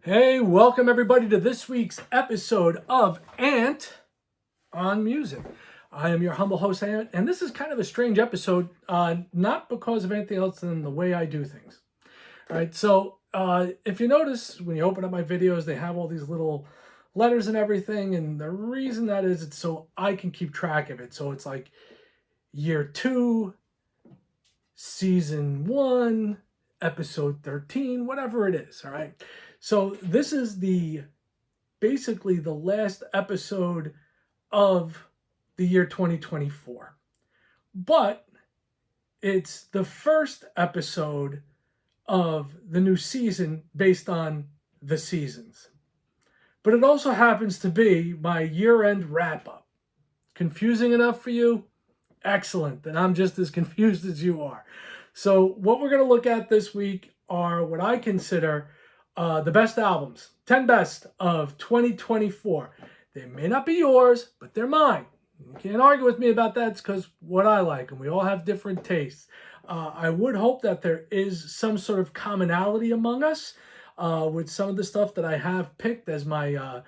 Hey, welcome everybody to this week's episode of Ant on Music. I am your humble host, Ant, and this is kind of a strange episode, not because of anything else than the way I do things. All right, so if you notice, when you open up my videos, they have all these little letters and everything, and the reason that is, it's so I can keep track of it. So it's like year 2, season 1, episode 13, whatever it is, all right? So this is basically the last episode of the year 2024. But it's the first episode of the new season based on the seasons. But it also happens to be my year-end wrap-up. Confusing enough for you? Excellent. Then I'm just as confused as you are. So what we're going to look at this week are what I consider the best albums, 10 best of 2024. They may not be yours, but they're mine. You can't argue with me about that. It's because what I like, and we all have different tastes. I would hope that there is some sort of commonality among us with some of the stuff that I have picked as my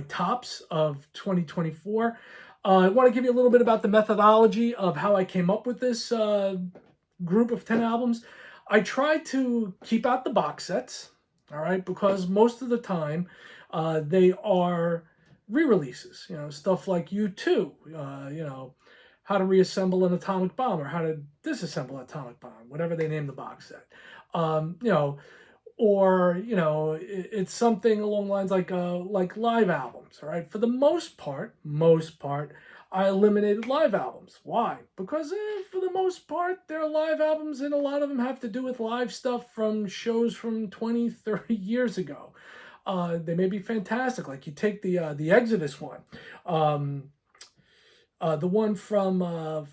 tops of 2024. I want to give you a little bit about the methodology of how I came up with this group of 10 albums. I tried to keep out the box sets, all right, because most of the time they are re-releases, stuff like U2, how to reassemble an atomic bomb or how to disassemble an atomic bomb, whatever they name the box set, it's something along the lines like live albums, all right? For the most part, I eliminated live albums. Why? Because for the most part, they're live albums, and a lot of them have to do with live stuff from shows from 20, 30 years ago. They may be fantastic. Like you take the Exodus one, the one from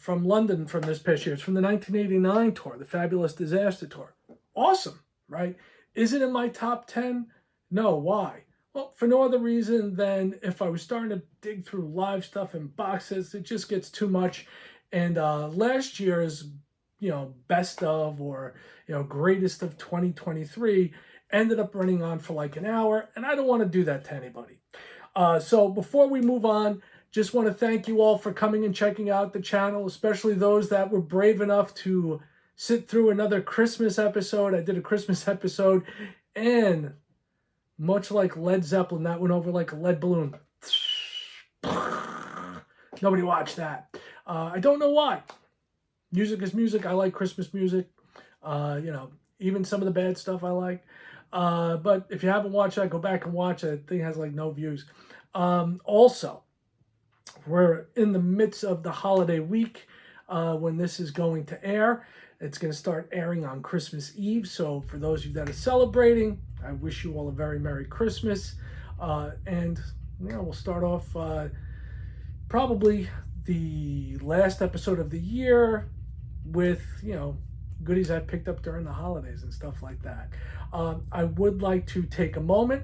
London from this past year. It's from the 1989 tour, the Fabulous Disaster Tour. Awesome, right? Is it in my top 10? No. Why? Well, for no other reason than if I was starting to dig through live stuff and boxes, it just gets too much. And last year's, best of or, greatest of 2023 ended up running on for like an hour, and I don't want to do that to anybody. So before we move on, just want to thank you all for coming and checking out the channel, especially those that were brave enough to sit through another Christmas episode. I did a Christmas episode, and much like Led Zeppelin, that went over like a lead balloon. Nobody watched that. I don't know why. Music is music. I like Christmas music. Even some of the bad stuff I like. But if you haven't watched that, go back and watch it. The thing has like no views. Also, we're in the midst of the holiday week when this is going to air. It's going to start airing on Christmas Eve. So for those of you that are celebrating, I wish you all a very Merry Christmas. And we'll start off probably the last episode of the year with, goodies I picked up during the holidays and stuff like that. I would like to take a moment,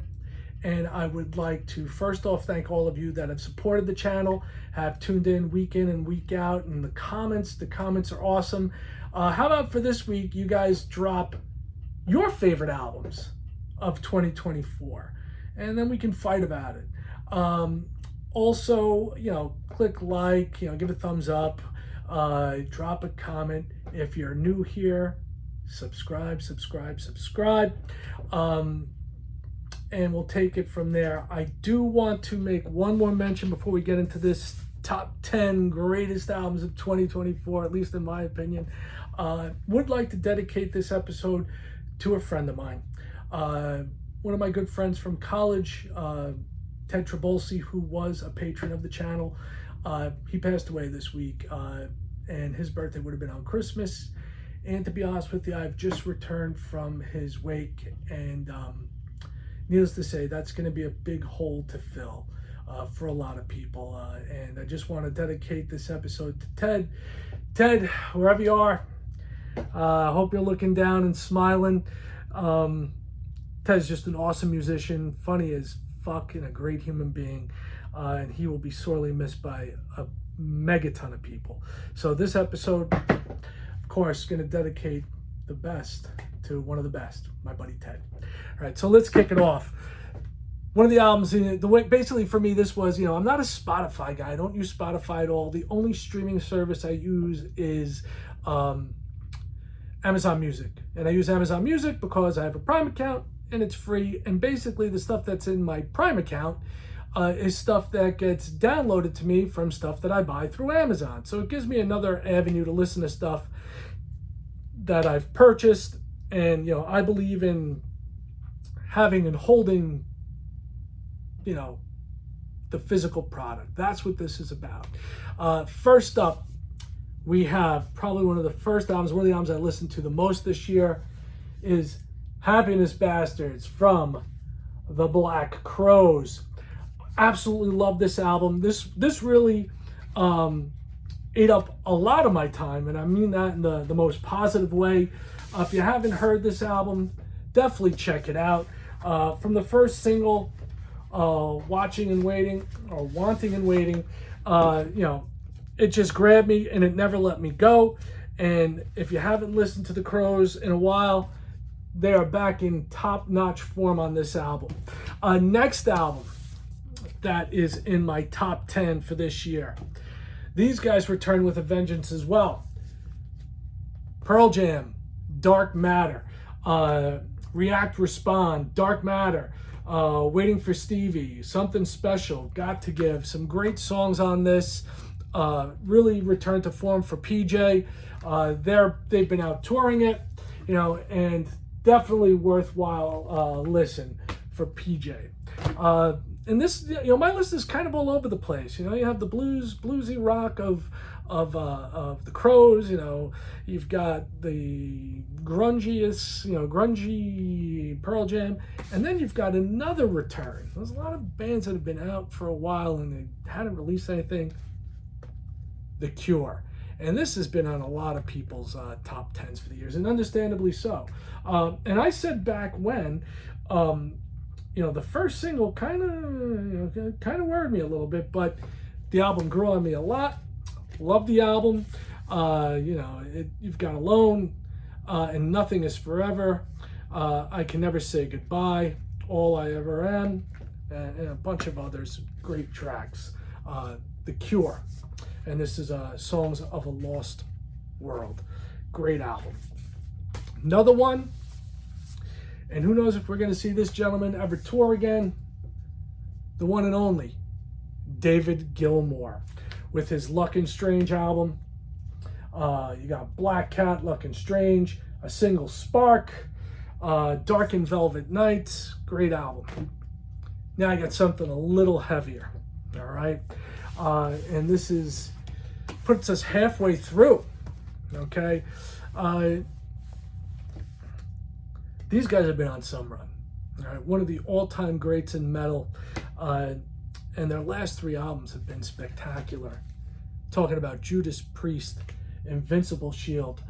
and I would like to first off thank all of you that have supported the channel, have tuned in week and week out, and the comments are awesome. How about for this week, you guys drop your favorite albums of 2024, and then we can fight about it. Also, click like, give a thumbs up, drop a comment. If you're new here, subscribe. And we'll take it from there. I do want to make one more mention before we get into this top 10 greatest albums of 2024, at least in my opinion. Would like to dedicate this episode to a friend of mine. One of my good friends from college, Ted Trabolsi, who was a patron of the channel. He passed away this week, and his birthday would have been on Christmas. And to be honest with you, I've just returned from his wake, and needless to say, that's going to be a big hole to fill for a lot of people. And I just want to dedicate this episode to Ted. Ted, wherever you are, I hope you're looking down and smiling. Ted's just an awesome musician, funny as fuck, and a great human being. And he will be sorely missed by a megaton of people. So this episode, of course, going to dedicate the best to one of the best, my buddy Ted. All right, so let's kick it off. One of the albums, the way basically for me, this was, I'm not a Spotify guy. I don't use Spotify at all. The only streaming service I use is Amazon Music. And I use Amazon Music because I have a Prime account and it's free. And basically the stuff that's in my Prime account is stuff that gets downloaded to me from stuff that I buy through Amazon. So it gives me another avenue to listen to stuff that I've purchased. And, I believe in having and holding, the physical product. That's what this is about. First up, we have probably one of the albums I listened to the most this year is Happiness Bastards from the Black Crowes. Absolutely love this album. This really ate up a lot of my time, and I mean that in the most positive way. If you haven't heard this album, definitely check it out. From the first single, Wanting and Waiting, it just grabbed me and it never let me go. And if you haven't listened to the Crowes in a while, they are back in top-notch form on this album. Next album that is in my top 10 for this year. These guys return with a vengeance as well. Pearl Jam, Dark Matter. React, Respond, Dark Matter. Waiting for Stevie, Something Special, Got to Give. Some great songs on this. Really returned to form for PJ. They've been out touring it, and definitely worthwhile listen for PJ. And this, my list is kind of all over the place. You have the bluesy rock of the Crowes. You've got the grungy Pearl Jam, and then you've got another return. There's a lot of bands that have been out for a while and they hadn't released anything. The Cure. And this has been on a lot of people's top tens for the years, and understandably so. And I said back when, the first single kind of worried me a little bit, but the album grew on me a lot. Love the album. You've got Alone, and Nothing Is Forever. I Can Never Say Goodbye. All I Ever Am, and a bunch of others. Great tracks. The Cure. And this is Songs of a Lost World. Great album. Another one, and who knows if we're going to see this gentleman ever tour again, the one and only David Gilmore with his Luck and Strange album. You got Black Cat, Luck and Strange, A Single Spark, Dark and Velvet Nights. Great album. Now I got something a little heavier. All right. And this puts us halfway through. Okay. These guys have been on some run. All right. One of the all-time greats in metal. And their last three albums have been spectacular. Talking about Judas Priest, Invincible Shield,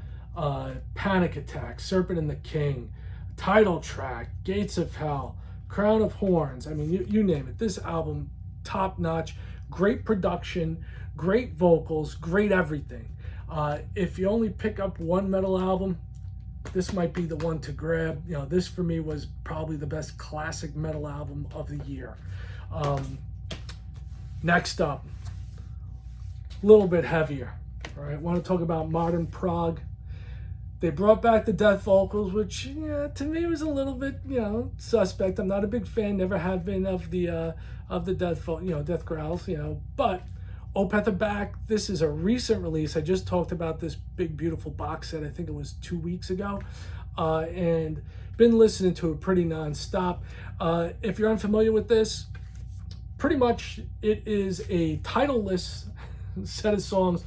Panic Attack, Serpent and the King, Title Track, Gates of Hell, Crown of Horns. I mean, you name it. This album, top-notch. Great production, great vocals, great everything. If you only pick up one metal album, this might be the one to grab. This for me was probably the best classic metal album of the year. Next up, a little bit heavier. All right, want to talk about modern Prague. They brought back the death vocals, which to me was a little bit suspect. I'm not a big fan, never have been of the death growls, but Opeth are back. This is a recent release. I just talked about this big beautiful box set, I think it was 2 weeks ago, and been listening to it pretty nonstop. If you're unfamiliar with this, pretty much it is a titleless set of songs,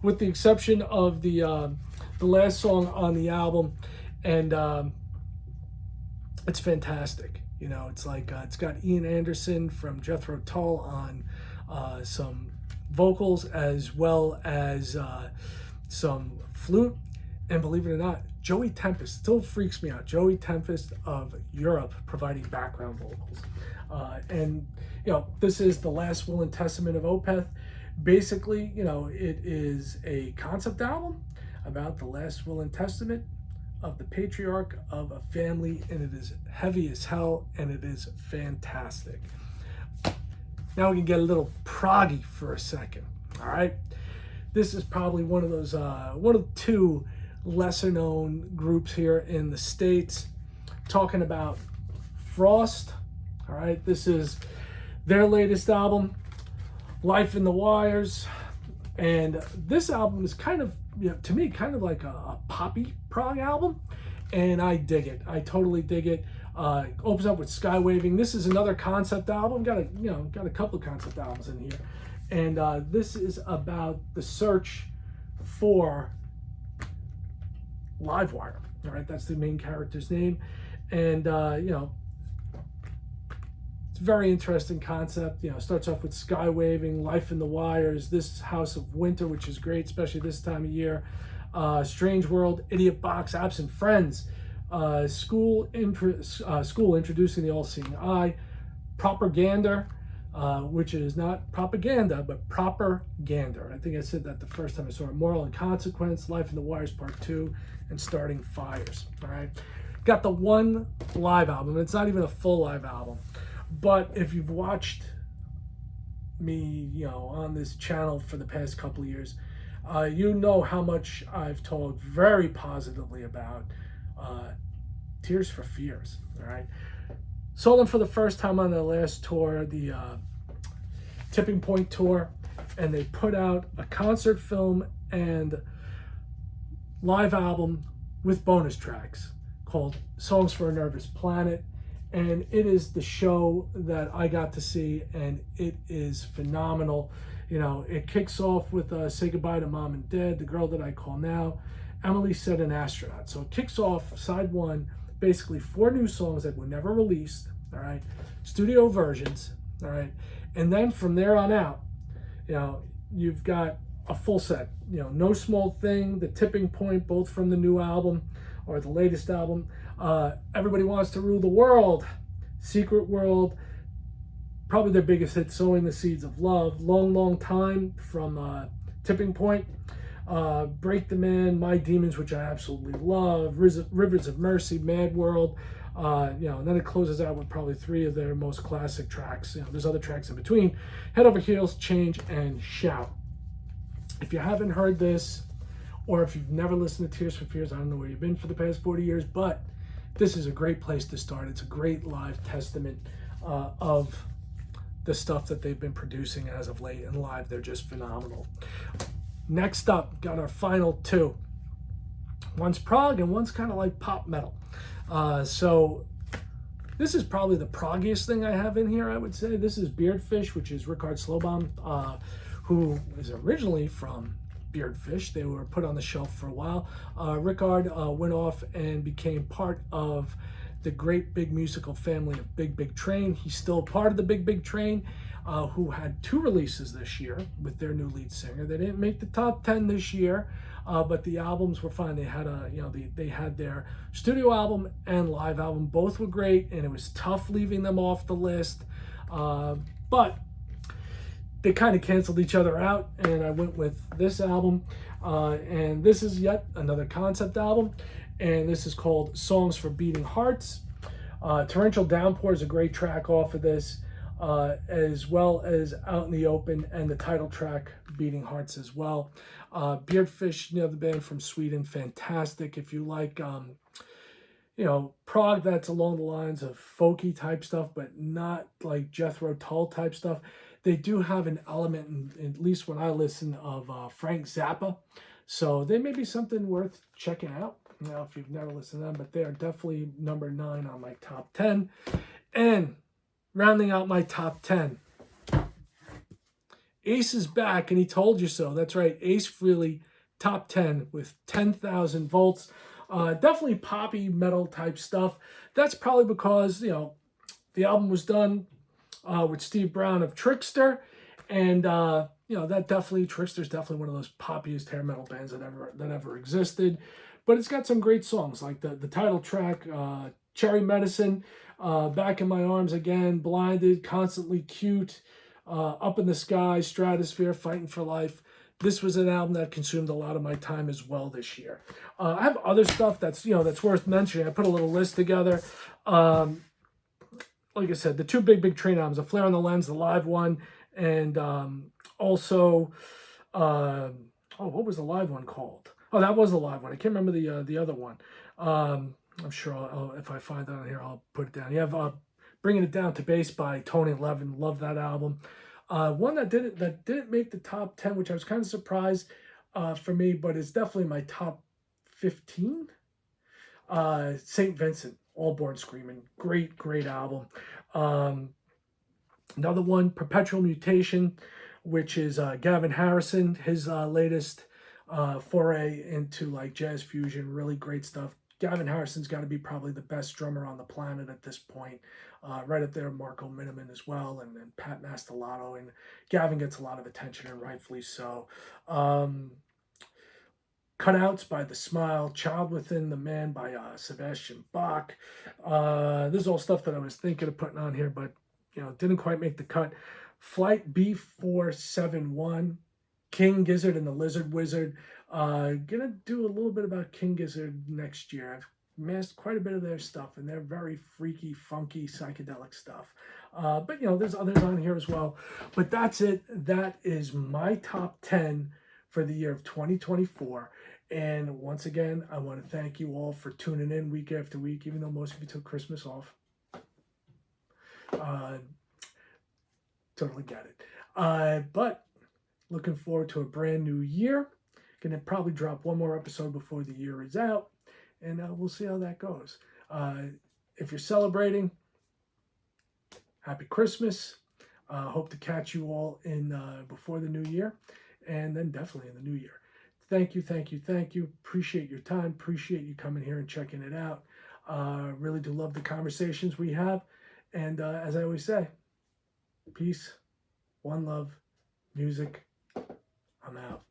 with the exception of the last song on the album, and it's fantastic. It's like it's got Ian Anderson from Jethro Tull on some vocals, as well as some flute, and believe it or not, Joey Tempest still freaks me out. Joey Tempest of Europe providing background vocals, and this is the last will and testament of Opeth. Basically, it is a concept album about the last will and testament of the patriarch of a family, and it is heavy as hell, and it is fantastic. Now we can get a little proggy for a second. All right, this is probably one of those one of two lesser known groups here in the States, talking about Frost. All right, this is their latest album, Life in the Wires, and this album is kind of, to me, kind of like a poppy prog album, and I dig it. I totally dig it. Opens up with Sky Waving. This is another concept album. Got a couple of concept albums in here, and this is about the search for Livewire. All right, that's the main character's name, and it's a very interesting concept. Starts off with Sky Waving, Life in the Wires, This House of Winter, which is great, especially this time of year. Strange World, Idiot Box, Absent Friends, School Introducing the All-Seeing Eye, Propaganda, which is not propaganda, but proper-gander. I think I said that the first time I saw it. Moral and Consequence, Life in the Wires Part 2, and Starting Fires. All right, got the one live album. It's not even a full live album, but if you've watched me, on this channel for the past couple of years, you know how much I've talked very positively about Tears for Fears. All right, saw them for the first time on their last tour, the Tipping Point tour, and they put out a concert film and live album with bonus tracks called Songs for a Nervous Planet, and it is the show that I got to see, and it is phenomenal. It kicks off with Say Goodbye to Mom and Dad, The Girl That I Call Now, Emily Said an Astronaut. So it kicks off side one, basically 4 new songs that were never released, all right, studio versions, all right, and then from there on out, you've got a full set, No Small Thing, The Tipping Point, both from the new album or the latest album, Everybody Wants to Rule the World, Secret World, probably their biggest hit, Sowing the Seeds of Love, Long, Long Time from Tipping Point, Break the Man, My Demons, which I absolutely love, Rivers of Mercy, Mad World, and then it closes out with probably 3 of their most classic tracks. There's other tracks in between, Head Over Heels, Change, and Shout. If you haven't heard this, or if you've never listened to Tears for Fears, I don't know where you've been for the past 40 years, but this is a great place to start. It's a great live testament of the stuff that they've been producing as of late, and live, they're just phenomenal. Next up, got our final 2. One's prog and one's kind of like pop metal. So this is probably the proggiest thing I have in here, I would say. This is Beardfish, which is Richard Slobam, who is originally from Beardfish. They were put on the shelf for a while. Rickard went off and became part of the great big musical family of Big Big Train. He's still part of the Big Big Train, who had 2 releases this year with their new lead singer. They didn't make the top 10 this year, but the albums were fine. They had they had their studio album and live album. Both were great, and it was tough leaving them off the list, but they kind of canceled each other out, and I went with this album, and this is yet another concept album, and this is called Songs for Beating Hearts. Torrential Downpour is a great track off of this, as well as Out in the Open and the title track Beating Hearts as well. Beardfish, the band from Sweden, fantastic. If you like prog that's along the lines of folky type stuff, but not like Jethro Tull type stuff, they do have an element, at least when I listen, of Frank Zappa. So they may be something worth checking out, if you've never listened to them, but they are definitely number 9 on my top 10. And rounding out my top 10, Ace is back, and he told you so. That's right, Ace Frehley, top 10 with 10,000 volts. Definitely poppy metal type stuff. That's probably because, the album was done with Steve Brown of Trickster, and Trickster's definitely one of those poppiest hair metal bands that ever existed. But it's got some great songs like the title track, Cherry Medicine, Back in My Arms Again, Blinded, Constantly Cute, Up in the Sky, Stratosphere, Fighting for Life. this was an album that consumed a lot of my time as well this year. I have other stuff that's that's worth mentioning. I put a little list together. Like I said, the two big Train albums, A Flare on the Lens, the live one, and also, what was the live one called? Oh, that was the live one. I can't remember the other one. I'm sure if I find that on here, I'll put it down. You have Bringing It Down to Bass by Tony Levin. Love that album. One that didn't make the top 10, which I was kind of surprised for me, but it's definitely my top 15. St. Vincent, All Born Screaming. Great album. Another one, Perpetual Mutation, which is Gavin Harrison, his latest foray into like jazz fusion. Really great stuff. Gavin Harrison's got to be probably the best drummer on the planet at this point. Right up there, Marco Miniman as well, and Pat Mastelotto. And Gavin gets a lot of attention, and rightfully so. Cutouts by The Smile, Child Within the Man by Sebastian Bach. This is all stuff that I was thinking of putting on here, but didn't quite make the cut. Flight B471, King Gizzard and the Lizard Wizard. Gonna do a little bit about King Gizzard next year. I've mastered quite a bit of their stuff, and they're very freaky, funky, psychedelic stuff. But there's others on here as well. But that's it. That is my top 10 for the year of 2024. And once again, I want to thank you all for tuning in week after week, even though most of you took Christmas off. Totally get it. But looking forward to a brand new year. Gonna probably drop one more episode before the year is out, and we'll see how that goes. If you're celebrating, happy Christmas. Hope to catch you all in before the new year, and then definitely in the new year. Thank you. Appreciate your time. Appreciate you coming here and checking it out. Really do love the conversations we have. And as I always say, peace, one love, music. I'm out.